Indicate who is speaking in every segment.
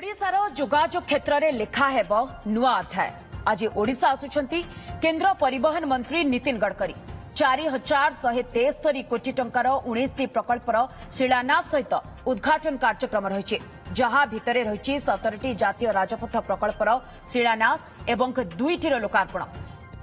Speaker 1: ओडिशार जोगाजोग क्षेत्र में लिखा है नुआ अध्याय। आज ओडिशा आसुछंती केंद्र परिवहन मंत्री नितिन गडकरी 4173 कोटी टंकार 19 प्रकल्पर शिलान्यास सहित उद्घाटन कार्यक्रम रही जहां भितर रही 17टी जातीय राजपथ प्रकल्पर शिलान्यास एवं 2टीर लोकार्पण।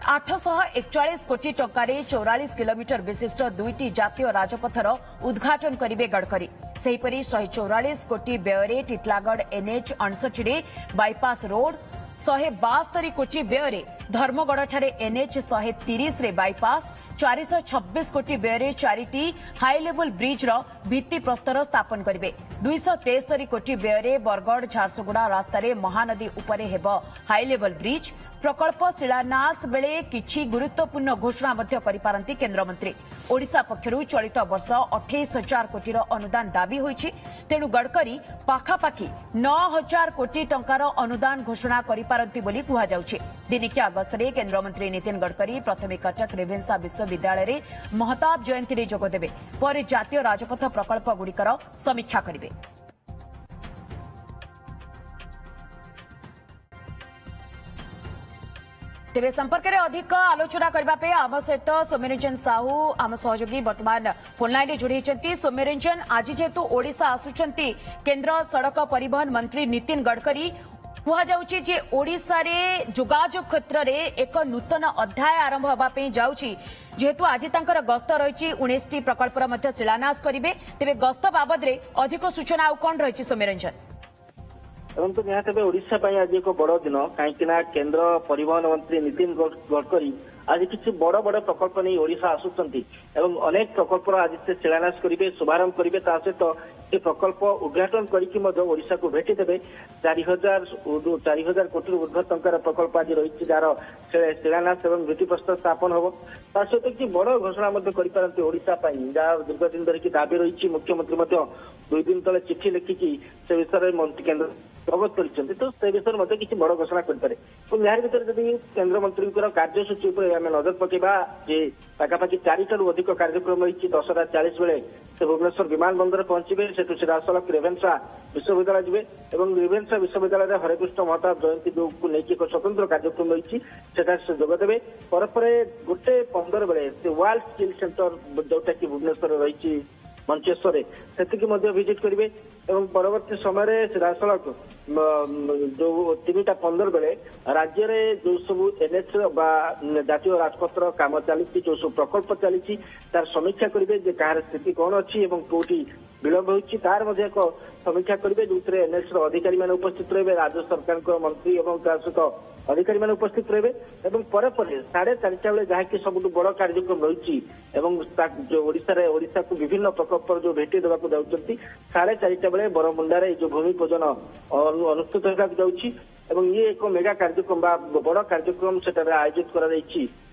Speaker 1: 841 कोटी टंकार 44 किलोमीटर विशिष्ट 2टी जातीय राजपथर उद्घाटन करेंगे गडकरी। सेहीपरि 144 कोटी व्यय टिटलागढ़ एनएच 68 बाईपास रोड, 172 कोटी व्यय धर्मगढ़ एनएच 130 रे बाईपास, 426 कोटी व्यय 4टी हाई लेवल ब्रिज भित्ति प्रस्तर स्थापन करेंगे। 273 कोटी व्यय बरगढ़ झारसुगुड़ा रास्तार महानदी उपरे हेब हाई लेवल ब्रिज। प्रकल्प शिलान्यास बेले किछि गुरुत्वपूर्ण घोषणा करिपारंती केंद्रमंत्री। ओडिशा पक्षरु चलित वर्ष 28,000 कोटी अनुदान दाबी होइछि, तेणु गडकरी पाखापाखि 9,000 कोटी टंकार अनुदान घोषणा करिपारंती बोली कुहा जाउछि। दिनिकिया गस्तरे केंद्रमंत्री नितिन गडकरी प्रथमे कटक रेभेन्सा विश्वविद्यालय महताब जयंती जोगदेवे, पर जातीय राजपथ प्रकल्प गुड़िकर समीक्षा करेंगे। तेरे संपर्क में अधिक आलोचना करने आम सहित सौम्यरंजन साहू आम सहयोगी वर्तमान फोनलाइन जोड़ी। सौम्यरंजन, आज जेहेतु ओडिशा आसुचंती केंद्र सड़क परिवहन मंत्री नितिन गडकरी, कहुच्छे जे ओडिशा रे जोगाजोग क्षेत्र में एक नूतन अध्याय आरंभ होगापी जाउछि। जेहेतु आज तांकर गस्त रही 19टी प्रकल्पर शिलान्यास करेंगे, तेरे गस्त बाबद रे अधिक सूचना आउ कौन रही सौम्यरंजन?
Speaker 2: तो निहत ओडिशा आज एक बड़ दिन कहीं केंद्र परिवहन मंत्री नितिन गडकरी आज किसी बड़ बड़ प्रकल्प नहीं ओडिशा आसुचंती एवं अनेक प्रकल्प आज से शिलान्यास करेंगे, शुभारंभ करेंगे। ता सहित ये प्रकल्प उद्घाटन करके ओडिशा को भेटी देवे। 4,000 कोटी ऊर्ध्व टंकार प्रकल्प आज रही जार शिलान्यास एवं भित्तिप्रस्तर स्थापन हम। ता सहित किसी बड़ घोषणा करिपारंती ओडिशा जहाँ दीर्घ दिन धरिकी दाबी रही। मुख्यमंत्री 2 दिन तले चिठी लिखिकी से विषय मंत्री केंद्र अवगत कर, तो से विषय किसी बड़ घोषणा करें। यार भर जब केंद्र मंत्री कार्यसूची आम नजर पकेबा जे पाखापाखि 4टारू अधिक कार्यक्रम रही। 10:40 बेले से भुवनेश्वर विमान बंदर पहुंचे, सेठू सीधासलख रेभेन्सा विश्वविद्यालय जी और रेभेन्सा विश्वविद्यालय हरेकृष्ण महताब जयंती को लेकिन एक स्वतंत्र कार्यक्रम रही से जोगदेवे। पर 1:15 बेले से वर्ल्ड स्किल सेंटर जोटा कि भुवनेश्वर रही मंचेश्वर से विजिट करेंगे और परवर्ती समय सीधासलख जो 3:15 बेले राज्य में जो सब एनएच जातीय राजपथ काम चली जो सब प्रकल्प चली तार समीक्षा करेंगे जे कहार स्थिति कौन अच्छी और कौटी विलंब होती तार एक समीक्षा करेंगे, जो एनएच अधिकारी मैंने उपस्थित रहे, राज्य सरकार मंत्री और सहित अधिकारी मैंने उपस्थित रहे। पर 4:30 बेले जहाँकि सब बड़ कार्यक्रम रही ओडिशा को विभिन्न प्रकल्प जो भेटी देवा जाऊँगी। 4:30 बेले बरमुंडारे जो भूमि पूजन अनुष्ठित होगा जाऊँगी और ये एक मेगा कार्यक्रम बड़ कार्यक्रम से आयोजित कर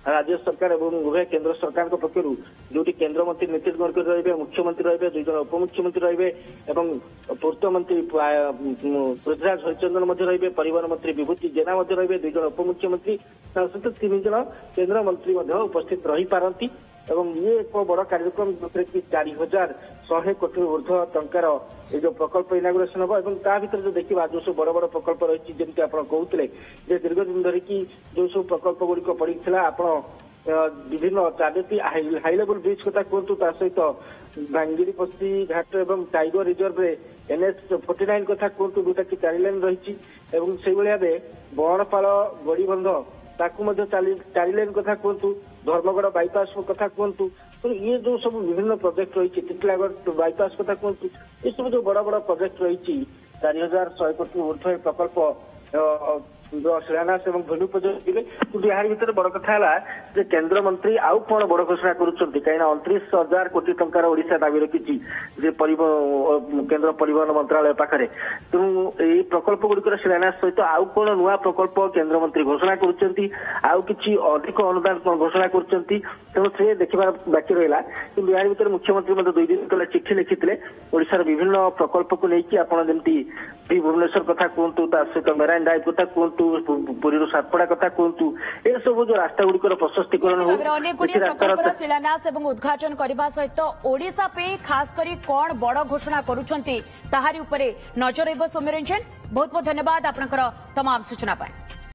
Speaker 2: राज्य सरकार और उभय केंद्र सरकार पक्षर जो केंद्र मंत्री नितिन गडकरी रहे, मुख्यमंत्री रहे, 2 जन उपमुख्यमंत्री रहे और पूर्त मंत्री पृथ्वीराज हरिचंदन रहे, परिवहन मंत्री विभूति जेना रहे, 2 जन उपमुख्यमंत्री सहित 3 जन केंद्र मंत्री उपस्थित रही पारती। एवं ये एक बड़ कार्यक्रम जो 4,100 कोटी ऊर्ध्व टंकार ये जो प्रकल्प इनागुरेसन हम और ता भर जो देखा जो सब बड़ बड़ प्रकल्प रही जमी आप कहते दीर्घ दिन धरिकी जो सब प्रकल्प गुड़िक पड़ा आप विभिन्न 4टी हाई लेवल ब्रिज कथा कहतु, ता सहित भांगिरीपस्ती घाट और टाइगर रिजर्व एनएच 49 कथा कहतु, जोटा कि 4 लेन रही से भाव बणपाल गड़ीबंध ताकू 4 लेन कथा कहतु, धर्मगढ़ बाईपास कथा कहतु, तो ये जो सब विभिन्न प्रोजेक्ट रही टिटलागढ़ बाईपास कथा कहतु, ये सब जो बड़ बड़ प्रोजेक्ट रही 4,100 कोटी ऊर्ध्व प्रकल्प शिलान्यास और भूमि पूजन करेंगे। कि यार भर बड़ कथा है केंद्र मंत्री आउ कौन बड़ घोषणा करुँच कहीं 29,000 कोटी टंकार ओडिशा दाबी रखी केंद्र परिवहन मंत्रालय पाखे। तेणु यही प्रकल्प गुड़िकर शिलान्यास सहित आउ कौन नुआ प्रकल्प केंद्र मंत्री घोषणा करुँच आउ कि अधिक अनुदान घोषणा करुँच, तेणु से देखा बाकी रहा। कि यार भर मुख्यमंत्री 2 दिन तले चिठी लिखिते ओडिशार विभिन्न प्रकल्प को लेकिन आपड़ जमी भुवनेश्वर कथा कहतु, सहित मेराइन ड्राइव कथा कहतु, पुरी सातपड़ा कथा कहतु ए सब जो रास्ता गुड़िकर प्रशस्तीकरण
Speaker 1: अनेक गुड़िया प्रकल्पर शिलान्यास और उद्घाटन करने सहित ओडिशा पे खास करी कौन बड़ घोषणा करुछंती ताहारी उपरे नजर रहिबो। सौम्यरंजन बहुत बहुत धन्यवाद आपनकर तमाम सूचना पाए।